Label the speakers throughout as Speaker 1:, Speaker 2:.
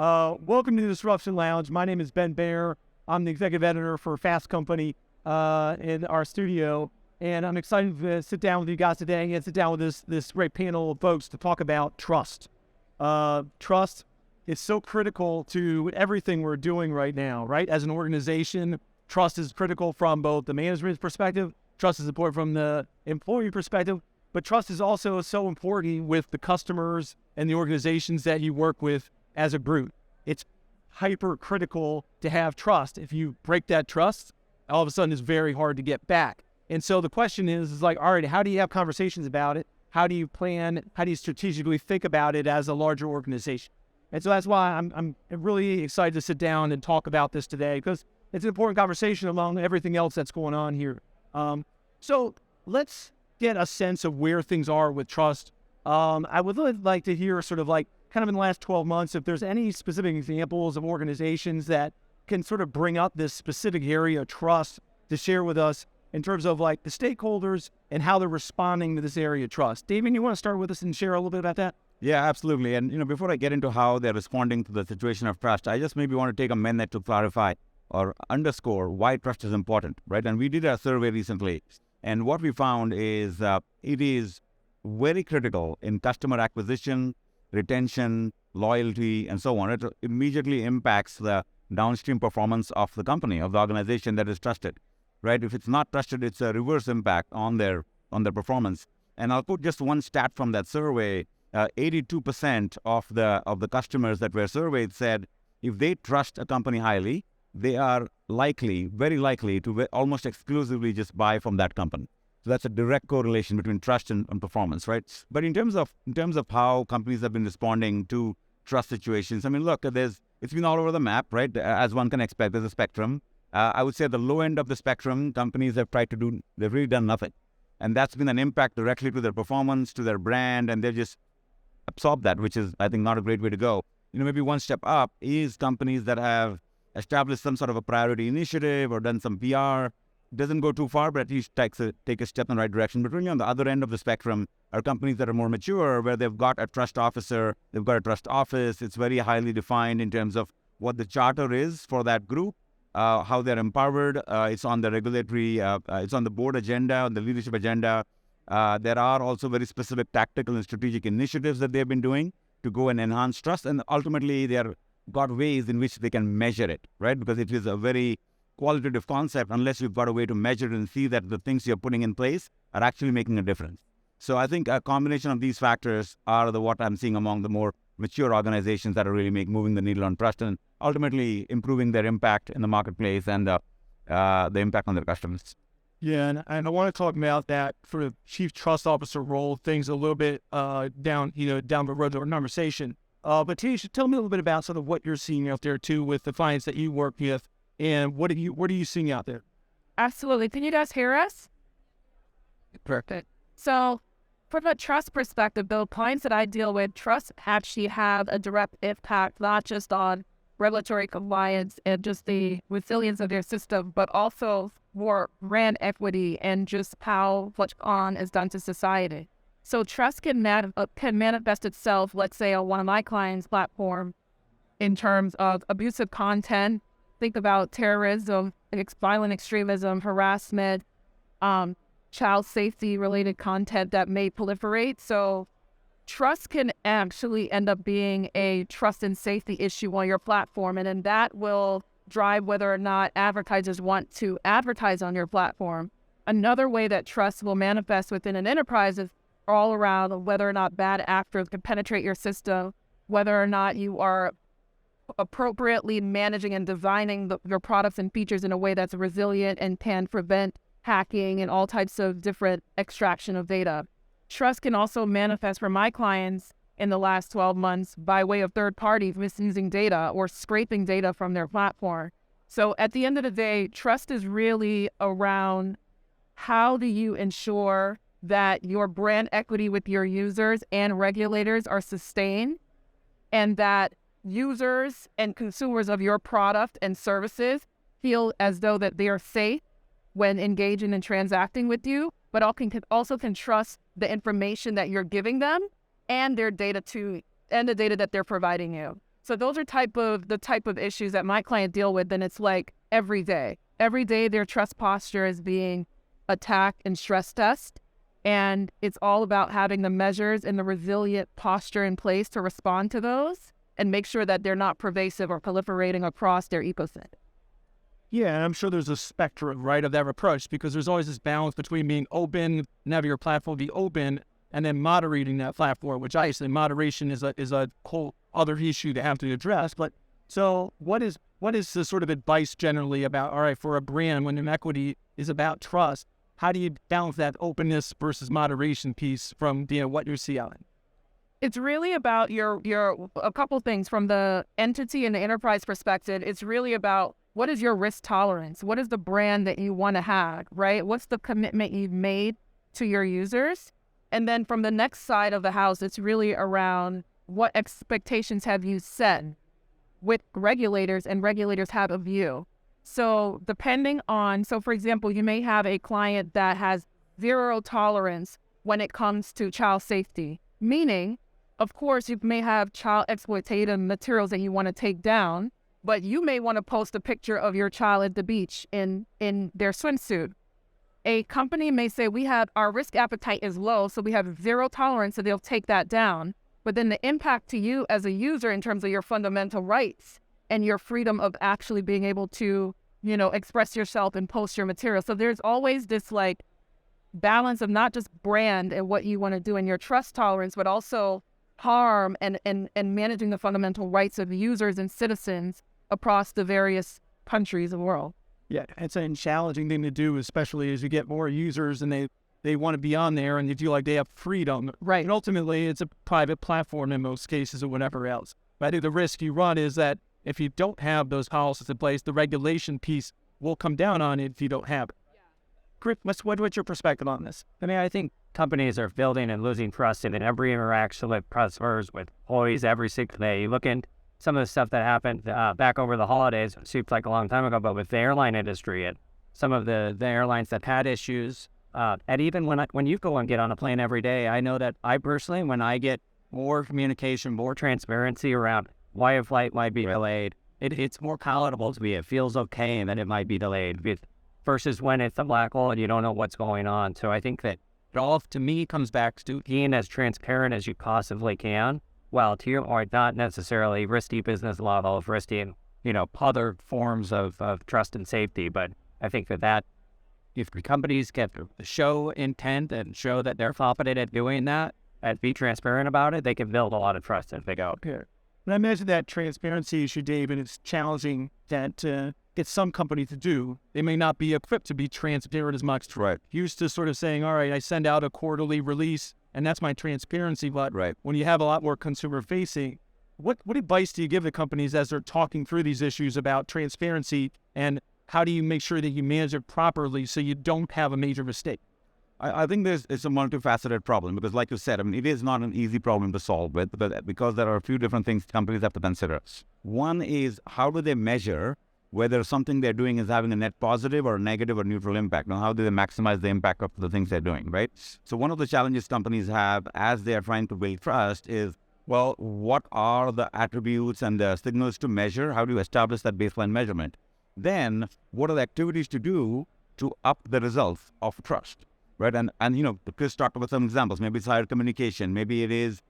Speaker 1: Welcome to the Disruption Lounge. My name is Ben Baer. I'm the executive editor for Fast Company in our studio, and I'm excited to sit down with you guys today and sit down with this great panel of folks to talk about trust. Trust is so critical to everything we're doing right now, right? As an organization, trust is critical from both the management's perspective, trust is important from the employee perspective, but trust is also so important with the customers and the organizations that you work with as a group. It's hyper critical to have trust. If you break that trust, all of a sudden it's very hard to get back. And so the question is like, all right, how do you have conversations about it? How do you plan? How do you strategically think about it as a larger organization? And so that's why I'm really excited to sit down and talk about this today, because it's an important conversation among everything else that's going on here. So let's get a sense of where things are with trust. I would really like to hear sort of like kind of in the last 12 months, if there's any specific examples of organizations that can sort of bring up this specific area of trust to share with us in terms of like the stakeholders and how they're responding to this area of trust. David, you want to start with us and share a little bit about that?
Speaker 2: Yeah, absolutely. And, before I get into how they're responding to the situation of trust, I just maybe want to take a minute to clarify or underscore why trust is important, right? And we did a survey recently, and what we found is it is very critical in customer acquisition, retention, loyalty, and so on. It immediately impacts the downstream performance of the company, of the organization that is trusted, right? If it's not trusted, it's a reverse impact on their performance. And I'll put just one stat from that survey. 82% of the customers that were surveyed said if they trust a company highly, they are likely, very likely, to almost exclusively just buy from that company. So that's a direct correlation between trust and performance, right? But in terms of how companies have been responding to trust situations, I mean, look, it's been all over the map, right? As one can expect, there's a spectrum. I would say the low end of the spectrum, companies have they've really done nothing. And that's been an impact directly to their performance, to their brand, and they've just absorbed that, which is, I think, not a great way to go. Maybe one step up is companies that have established some sort of a priority initiative or done some PR. Doesn't go too far, but at least take a step in the right direction. But really on the other end of the spectrum are companies that are more mature, where they've got a trust officer, they've got a trust office. It's very highly defined in terms of what the charter is for that group, how they're empowered. It's on the regulatory, it's on the board agenda, on the leadership agenda. There are also very specific tactical and strategic initiatives that they've been doing to go and enhance trust. And ultimately, they've got ways in which they can measure it, right? Because it is a very qualitative concept unless you've got a way to measure it and see that the things you're putting in place are actually making a difference. So I think a combination of these factors are what I'm seeing among the more mature organizations that are really moving the needle on trust and ultimately improving their impact in the marketplace and the impact on their customers.
Speaker 1: Yeah, and I want to talk about that sort of chief trust officer role, things a little bit down the road of our conversation. But Tisha, tell me a little bit about sort of what you're seeing out there too with the clients that you work with. And what are you seeing out there?
Speaker 3: Absolutely. Can you guys hear us? Perfect. So from a trust perspective, the clients that I deal with, trust actually have a direct impact, not just on regulatory compliance and just the resilience of their system, but also more brand equity and just how what's on is done to society. So trust can manifest itself, let's say, on one of my clients' platform in terms of abusive content. Think about terrorism, violent extremism, harassment, child safety related content that may proliferate. So trust can actually end up being a trust and safety issue on your platform. And then that will drive whether or not advertisers want to advertise on your platform. Another way that trust will manifest within an enterprise is all around whether or not bad actors can penetrate your system, whether or not you are appropriately managing and designing your products and features in a way that's resilient and can prevent hacking and all types of different extraction of data. Trust can also manifest for my clients in the last 12 months by way of third parties misusing data or scraping data from their platform. So at the end of the day, trust is really around how do you ensure that your brand equity with your users and regulators are sustained, and that users and consumers of your product and services feel as though that they are safe when engaging and transacting with you, but also can trust the information that you're giving them and their data and the data that they're providing you. So those are the type of issues that my client deal with. And it's like every day their trust posture is being attacked and stress test. And it's all about having the measures and the resilient posture in place to respond to those and make sure that they're not pervasive or proliferating across their ecosystem.
Speaker 1: Yeah, and I'm sure there's a spectrum, right, of that approach, because there's always this balance between being open and having your platform be open and then moderating that platform, which I say moderation is a whole other issue to have to address. But so what is the sort of advice generally about, all right, for a brand when an equity is about trust, how do you balance that openness versus moderation piece from what you see out?
Speaker 3: It's really about a couple things from the entity and the enterprise perspective. It's really about what is your risk tolerance? What is the brand that you want to have, right? What's the commitment you've made to your users? And then from the next side of the house, it's really around what expectations have you set with regulators, and regulators have of you. So for example, you may have a client that has zero tolerance when it comes to child safety, meaning, of course, you may have child exploitative materials that you want to take down, but you may want to post a picture of your child at the beach in their swimsuit. A company may say, our risk appetite is low, so we have zero tolerance, so they'll take that down. But then the impact to you as a user in terms of your fundamental rights and your freedom of actually being able to, express yourself and post your material. So there's always this like balance of not just brand and what you want to do and your trust tolerance, but also harm and managing the fundamental rights of users and citizens across the various countries of the world.
Speaker 1: Yeah, it's a challenging thing to do, especially as you get more users and they want to be on there and they feel like they have freedom.
Speaker 3: Right.
Speaker 1: And ultimately, it's a private platform in most cases or whatever else. But I think the risk you run is that if you don't have those policies in place, the regulation piece will come down on it if you don't have it. Griff, what's your perspective on this?
Speaker 4: I mean, I think companies are building and losing trust in every interaction with customers, with employees every single day. You look at some of the stuff that happened back over the holidays, it seems like a long time ago, but with the airline industry and some of the airlines that had issues. And even when you go and get on a plane every day, I know that I personally, when I get more communication, more transparency around why a flight might be delayed, it's more palatable to me. It feels okay that it might be delayed versus when it's a black hole and you don't know what's going on. So I think that it all, to me, comes back to being as transparent as you possibly can. Well, to your point, not necessarily risky business models, risky, other forms of trust and safety. But I think that if companies get show intent and show that they're confident at doing that and be transparent about it, they can build a lot of trust and figure out.
Speaker 1: Okay. And I imagine that transparency issue, Dave, and it's challenging that to get some companies to do. They may not be equipped to be transparent as much.
Speaker 2: Right.
Speaker 1: Used to sort of saying, all right, I send out a quarterly release, and that's my transparency. But
Speaker 2: Right.
Speaker 1: when you have a lot more consumer facing, what advice do you give the companies as they're talking through these issues about transparency, and how do you make sure that you manage it properly so you don't have a major mistake?
Speaker 2: I think it's a multifaceted problem because, like you said, I mean, it is not an easy problem to solve with, but because there are a few different things companies have to consider. One is, how do they measure whether something they're doing is having a net positive or negative or neutral impact? Now, how do they maximize the impact of the things they're doing, right? So one of the challenges companies have as they're trying to build trust is, well, what are the attributes and the signals to measure? How do you establish that baseline measurement? Then, what are the activities to do to up the results of trust? Right. And Chris talked about some examples. Maybe it's higher communication. Maybe it is,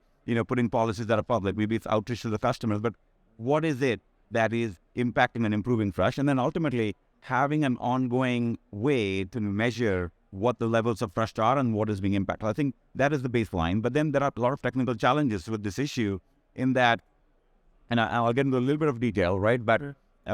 Speaker 2: putting policies that are public. Maybe it's outreach to the customers. But what is it that is impacting and improving trust? And then ultimately having an ongoing way to measure what the levels of trust are and what is being impacted. I think that is the baseline. But then there are a lot of technical challenges with this issue in that, and I'll get into a little bit of detail, right? But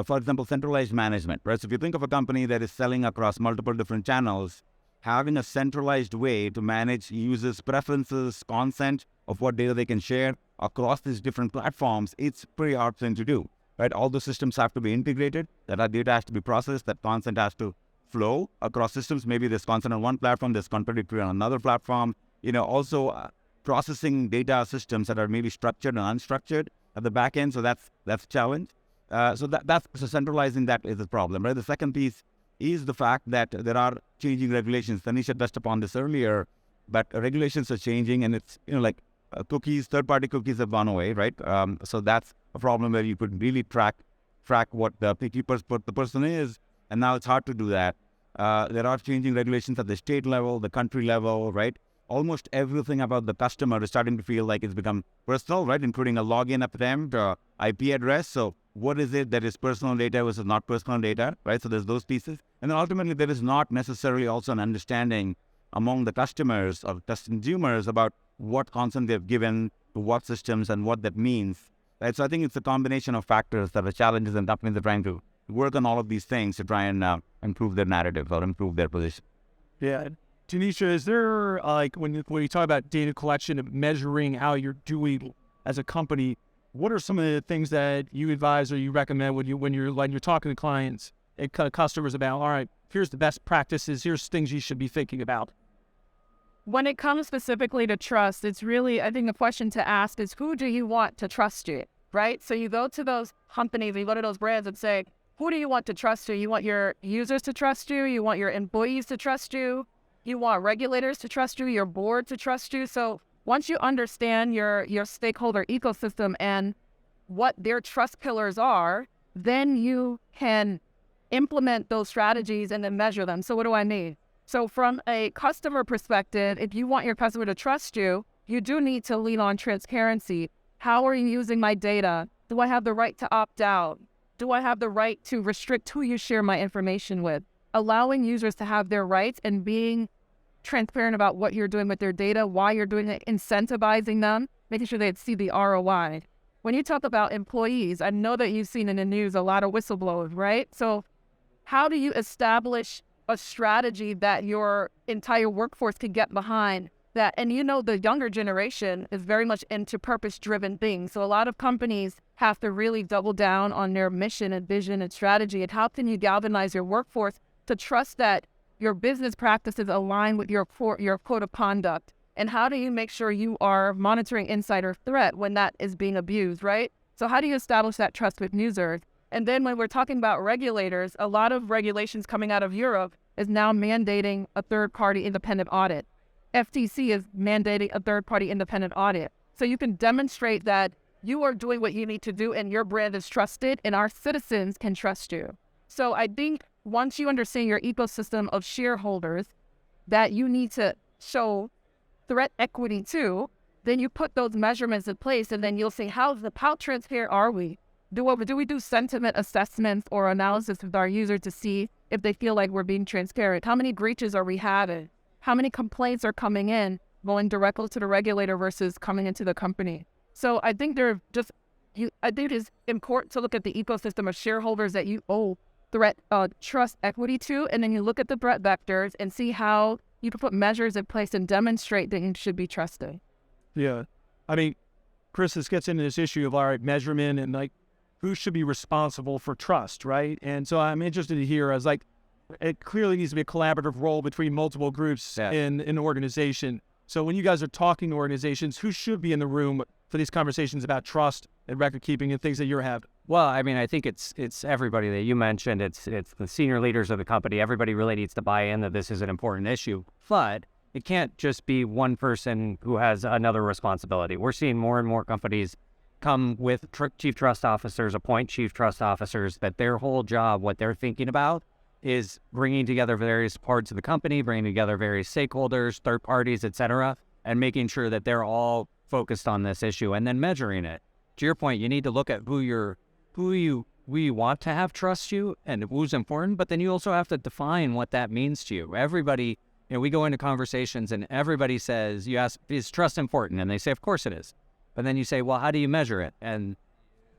Speaker 2: for example, centralized management, right? So if you think of a company that is selling across multiple different channels, having a centralized way to manage users' preferences, consent of what data they can share across these different platforms, it's a pretty hard thing to do, right? All the systems have to be integrated, that data has to be processed, that consent has to flow across systems. Maybe there's consent on one platform, there's contradictory on another platform. Also processing data systems that are maybe structured and unstructured at the back end. So that's a challenge. So centralizing that is a problem, right? The second piece is the fact that there are changing regulations. Tanisha touched upon this earlier, but regulations are changing, and it's, cookies, third-party cookies have gone away, right? So that's a problem where you could really track what the person is, and now it's hard to do that. There are changing regulations at the state level, the country level, right? Almost everything about the customer is starting to feel like it's become personal, right? Including a login attempt, IP address. So what is it that is personal data versus not personal data, right? So there's those pieces. And then ultimately, there is not necessarily also an understanding among the customers or consumers about what consent they've given to what systems and what that means, right? So I think it's a combination of factors that are challenges, and companies are trying to work on all of these things to try and improve their narrative or improve their position.
Speaker 1: Yeah. Tanisha, is there, when you talk about data collection and measuring how you're doing as a company, what are some of the things that you advise or you recommend when you're talking to clients and customers about, all right, here's the best practices, here's things you should be thinking about?
Speaker 3: When it comes specifically to trust, it's really, I think the question to ask is, who do you want to trust you, right? So you go to those companies, you go to those brands and say, who do you want to trust you? You want your users to trust you? You want your employees to trust you? You want regulators to trust you, your board to trust you. So once you understand your stakeholder ecosystem and what their trust pillars are, then you can implement those strategies and then measure them. So what do I mean? So from a customer perspective, if you want your customer to trust you, you do need to lean on transparency. How are you using my data? Do I have the right to opt out? Do I have the right to restrict who you share my information with? Allowing users to have their rights and being transparent about what you're doing with their data, why you're doing it, incentivizing them, making sure they see the ROI. When you talk about employees, I know that you've seen in the news a lot of whistleblowers, right? So how do you establish a strategy that your entire workforce can get behind that? And you know, the younger generation is very much into purpose-driven things. So a lot of companies have to really double down on their mission and vision and strategy. And how can you galvanize your workforce to trust that your business practices align with your code of conduct? And how do you make sure you are monitoring insider threat when that is being abused, right? So how do you establish that trust with users? And then when we're talking about regulators, a lot of regulations coming out of Europe is now mandating a third-party independent audit. FTC is mandating a third-party independent audit. So you can demonstrate that you are doing what you need to do and your brand is trusted and our citizens can trust you. So I think once you understand your ecosystem of shareholders that you need to show threat equity to, then you put those measurements in place and then you'll say, how transparent are we? Do we do sentiment assessments or analysis with our users to see if they feel like we're being transparent? How many breaches are we having? How many complaints are coming in, going directly to the regulator versus coming into the company? So I think I think it's important to look at the ecosystem of shareholders that you owe trust equity to, and then you look at the threat vectors and see how you can put measures in place and demonstrate that you should be trusted.
Speaker 1: Yeah. I mean, Chris, this gets into this issue of measurement and who should be responsible for trust, right? And so I'm interested to hear it clearly needs to be a collaborative role between multiple groups in an organization. So when you guys are talking to organizations, who should be in the room for these conversations about trust and record keeping and things that you're having?
Speaker 4: Well, I mean, I think it's everybody that you mentioned. It's the senior leaders of the company. Everybody really needs to buy in that this is an important issue. But it can't just be one person who has another responsibility. We're seeing more and more companies come with chief trust officers, appoint chief trust officers, that their whole job, what they're thinking about, is bringing together various parts of the company, bringing together various stakeholders, third parties, et cetera, and making sure that they're all focused on this issue and then measuring it. To your point, you need to look at who you want to have trust you and who's important, but then you also have to define what that means to you. Everybody, we go into conversations and everybody says, you ask, is trust important? And they say, of course it is. But then you say, well, how do you measure it? And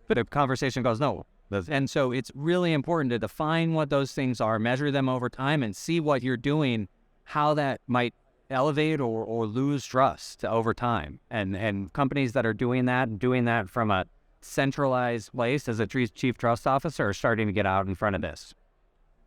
Speaker 4: the conversation goes, no. And so it's really important to define what those things are, measure them over time, and see what you're doing, how that might elevate or lose trust over time. And companies that are doing that from a centralized place as a chief trust officer are starting to get out in front of this.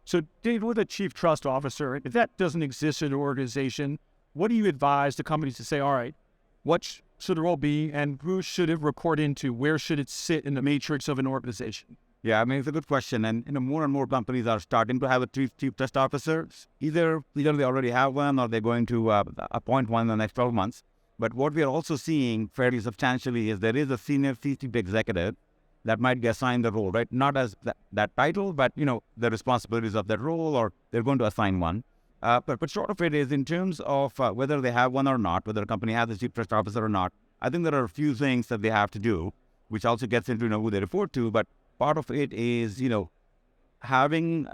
Speaker 1: So Dave, with a chief trust officer, if that doesn't exist in an organization, what do you advise the companies to say, all right, what should the role be and who should it report into? Where should it sit in the matrix of an organization?
Speaker 2: Yeah, I mean, it's a good question. And more and more companies are starting to have a chief trust officer. Either they already have one or they're going to appoint one in the next 12 months. But what we are also seeing fairly substantially is there is a senior C-suite executive that might be assigned the role, right? Not as that title, but, the responsibilities of that role, or they're going to assign one. But short of it is in terms of whether they have one or not, whether a company has a chief trust officer or not, I think there are a few things that they have to do, which also gets into, who they report to. But part of it is, having,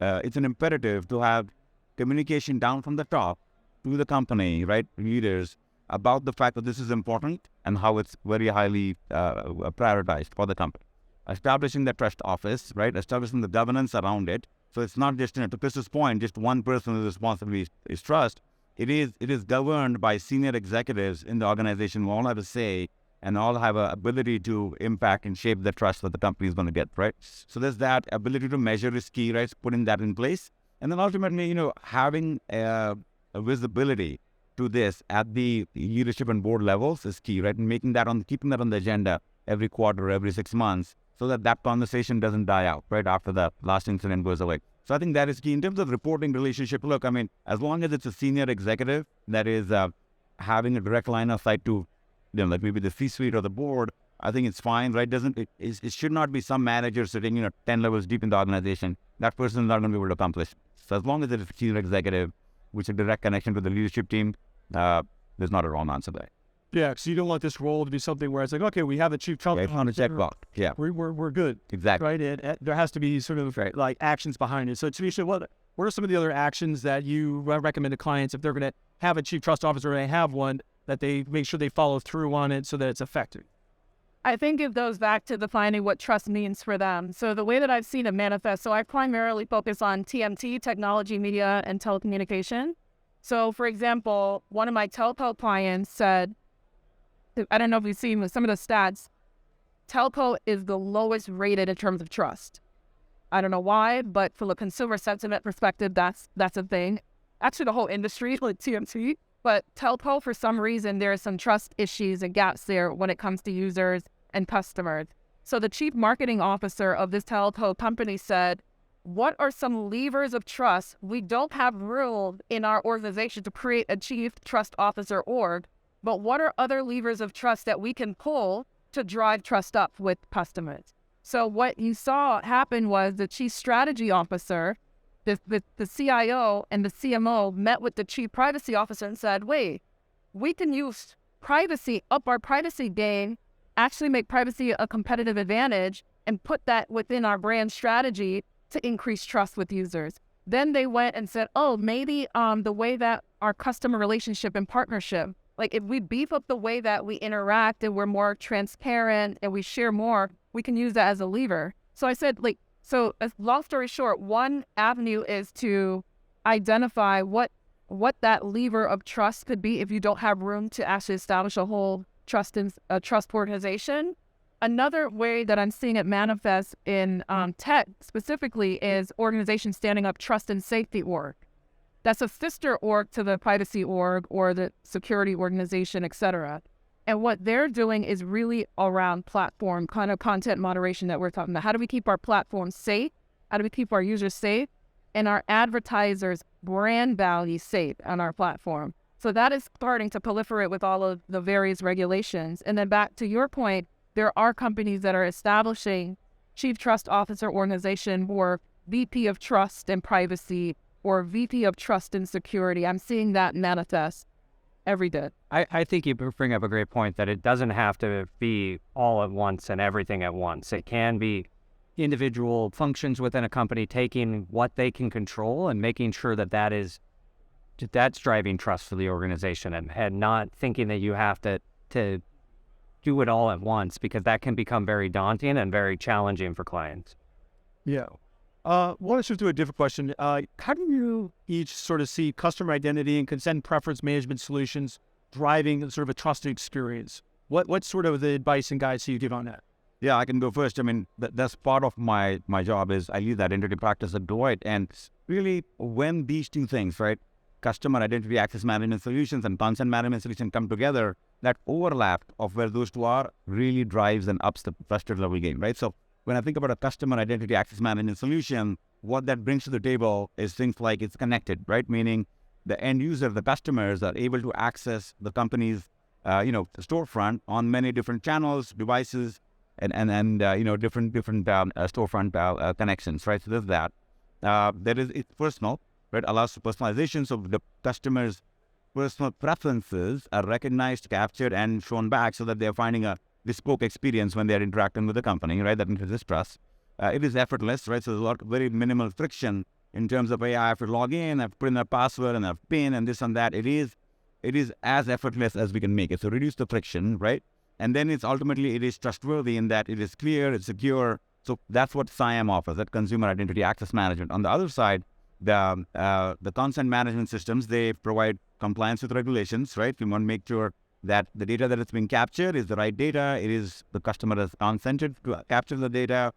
Speaker 2: it's an imperative to have communication down from the top to the company, right, leaders, about the fact that this is important and how it's very highly prioritized for the company. Establishing the trust office, right, establishing the governance around it. So it's not just, to Chris's point, just one person whose responsibility is trust. It is governed by senior executives in the organization who all have a say and all have an ability to impact and shape the trust that the company is going to get, right? So there's that ability to measure is key, right? So putting that in place. And then ultimately, having a visibility to this at the leadership and board levels is key, right? And keeping that on the agenda every quarter, every 6 months, so that conversation doesn't die out, right, after the last incident goes away. So I think that is key. In terms of reporting relationship, look, as long as it's a senior executive that is having a direct line of sight to, like maybe the C-suite or the board, I think it's fine, right? It should not be some manager sitting, 10 levels deep in the organization. That person is not going to be able to accomplish. So as long as it's a senior executive, which is a direct connection to the leadership team, there's not a wrong answer there.
Speaker 1: Yeah, so you don't want this role to be something where it's like, okay, we have a chief trust
Speaker 2: on a checkbox. Yeah,
Speaker 1: we're good.
Speaker 2: Exactly.
Speaker 1: Right, and there has to be sort of like actions behind it. So Tanisha, what are some of the other actions that you recommend to clients if they're going to have a chief trust officer or they have one, that they make sure they follow through on it so that it's effective?
Speaker 3: I think it goes back to defining what trust means for them. So the way that I've seen it manifest, so I primarily focus on TMT, technology, media, and telecommunication. So for example, one of my telco clients said, I don't know if you've seen some of the stats, telco is the lowest rated in terms of trust. I don't know why, but from a consumer sentiment perspective, that's a thing. Actually, the whole industry, like TMT, but telco, for some reason, there are some trust issues and gaps there when it comes to users and customers. So the chief marketing officer of this telco company said, what are some levers of trust? We don't have room in our organization to create a chief trust officer org, but what are other levers of trust that we can pull to drive trust up with customers? So what you saw happen was the chief strategy officer, the CIO and the CMO met with the chief privacy officer and said, wait, we can use privacy, up our privacy game, actually make privacy a competitive advantage and put that within our brand strategy to increase trust with users. Then they went and said, oh, maybe the way that our customer relationship and partnership, like if we beef up the way that we interact and we're more transparent and we share more, we can use that as a lever. So I said, long story short, one avenue is to identify what that lever of trust could be if you don't have room to actually establish a whole trust organization. Another way that I'm seeing it manifest in tech specifically is organizations standing up trust and safety org. That's a sister org to the privacy org or the security organization, et cetera. And what they're doing is really around platform kind of content moderation that we're talking about. How do we keep our platform safe? How do we keep our users safe? And our advertisers' brand value safe on our platform. So that is starting to proliferate with all of the various regulations. And then back to your point, there are companies that are establishing chief trust officer organization or VP of trust and privacy or VP of trust and security. I'm seeing that manifest every day.
Speaker 4: I think you bring up a great point that it doesn't have to be all at once and everything at once. It can be individual functions within a company taking what they can control and making sure that that's driving trust for the organization and not thinking that you have to do it all at once, because that can become very daunting and very challenging for clients.
Speaker 1: Yeah. I want to shift to a different question. How do you each sort of see customer identity and consent preference management solutions driving sort of a trusted experience? What sort of the advice and guidance do you give on that?
Speaker 2: Yeah, I can go first. That's part of my job is I lead that identity practice at Deloitte. And really, when these two things, right, customer identity access management solutions and consent management solutions come together, that overlap of where those two are really drives and ups the trusted level game, right? So when I think about a customer identity access management solution, what that brings to the table is things like it's connected, right? Meaning the end user, the customers are able to access the company's storefront on many different channels, devices, and different storefront connections, right? So there's that. It's personal, right? Allows for personalization, so the customer's personal preferences are recognized, captured, and shown back, so that they're finding a bespoke experience when they're interacting with the company, right? That increases trust. It is effortless, right? So there's a lot, very minimal friction in terms of, hey, I have to log in, I have to put in a password and a PIN and this and that. It is as effortless as we can make it. So reduce the friction, right? And then it is trustworthy in that it is clear, it's secure. So that's what SIAM offers, that consumer identity access management. On the other side, the consent management systems, they provide compliance with regulations, right? We want to make sure that the data that is being captured is the right data. The customer has consented to capture the data.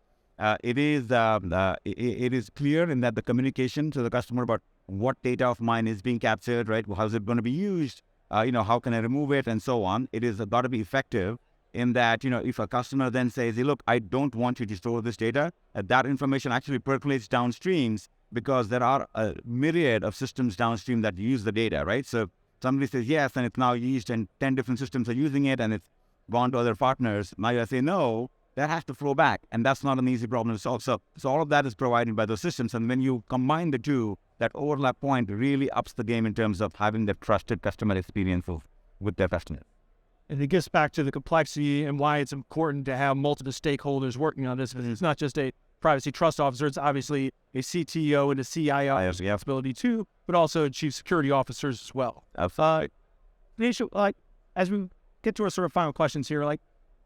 Speaker 2: It is clear in that the communication to the customer about what data of mine is being captured, right? How is it going to be used? How can I remove it, and so on. It is got to be effective in that, if a customer then says, hey, look, I don't want you to store this data, that information actually percolates downstreams, because there are a myriad of systems downstream that use the data, right? So somebody says yes, and it's now used, and 10 different systems are using it, and it's gone to other partners. Now I say no, that has to flow back, and that's not an easy problem to solve. So all of that is provided by those systems, and when you combine the two, that overlap point really ups the game in terms of having the trusted customer experience with their customers.
Speaker 1: And it gets back to the complexity and why it's important to have multiple stakeholders working on this. It's not just a privacy trust officer, it's obviously a CTO and a CIO responsibility too, but also chief security officers as well. Nisha, as we get to our sort of final questions here,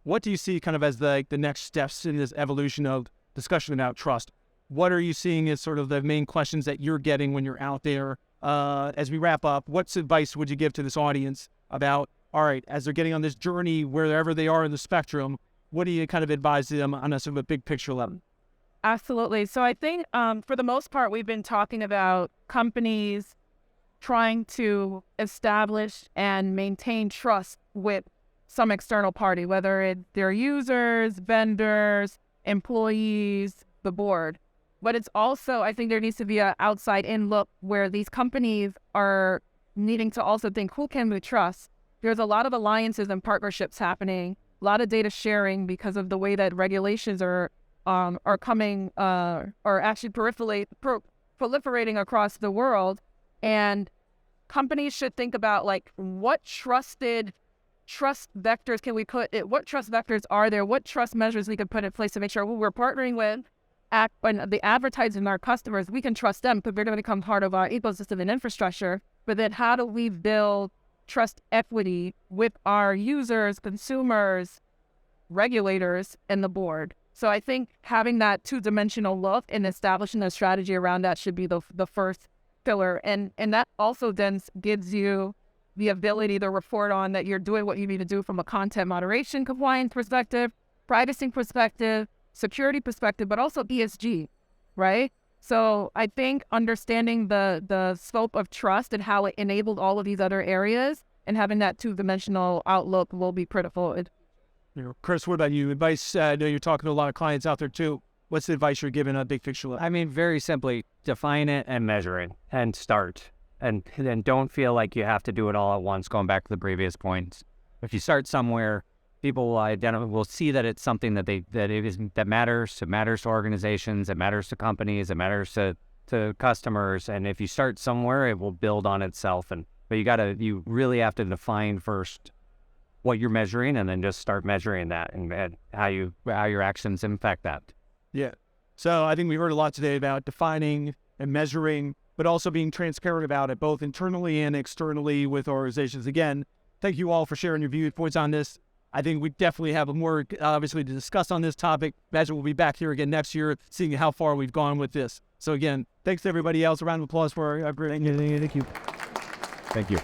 Speaker 1: what do you see kind of as the next steps in this evolution of discussion about trust? What are you seeing as sort of the main questions that you're getting when you're out there? As we wrap up, what advice would you give to this audience about, all right, as they're getting on this journey, wherever they are in the spectrum, what do you kind of advise them on a sort of a big picture level?
Speaker 3: Absolutely. So I think for the most part, we've been talking about companies trying to establish and maintain trust with some external party, whether it's their users, vendors, employees, the board. But it's also, I think there needs to be an outside-in look where these companies are needing to also think, who can we trust? There's a lot of alliances and partnerships happening, a lot of data sharing because of the way that regulations are coming, are actually proliferating across the world. And companies should think about what trust vectors can we what trust vectors are there? What trust measures we can put in place to make sure who we're partnering with, when the advertising our customers, we can trust them because they're going to become part of our ecosystem and infrastructure. But then how do we build trust equity with our users, consumers, regulators, and the board? So I think having that two-dimensional look and establishing a strategy around that should be the first pillar. And that also then gives you the ability to report on that you're doing what you need to do from a content moderation compliance perspective, privacy perspective, security perspective, but also ESG, right? So I think understanding the scope of trust and how it enabled all of these other areas and having that two-dimensional outlook will be critical.
Speaker 1: Chris, what about you? Advice, I know you're talking to a lot of clients out there too. What's the advice you're giving a big picture level?
Speaker 4: I mean, very simply, define it and measure it and start. And don't feel like you have to do it all at once, going back to the previous points. If you start somewhere, people will see that it's something that matters. It matters to organizations, it matters to companies, it matters to customers. And if you start somewhere, it will build on itself. But you really have to define first what you're measuring, and then just start measuring that and how your actions impact that.
Speaker 1: Yeah. So I think we heard a lot today about defining and measuring, but also being transparent about it, both internally and externally with organizations. Again, thank you all for sharing your viewpoints on this. I think we definitely have more, obviously, to discuss on this topic. Imagine we'll be back here again next year, seeing how far we've gone with this. So again, thanks to everybody else. A round of applause for our great.
Speaker 2: Thank you.
Speaker 1: Thank you.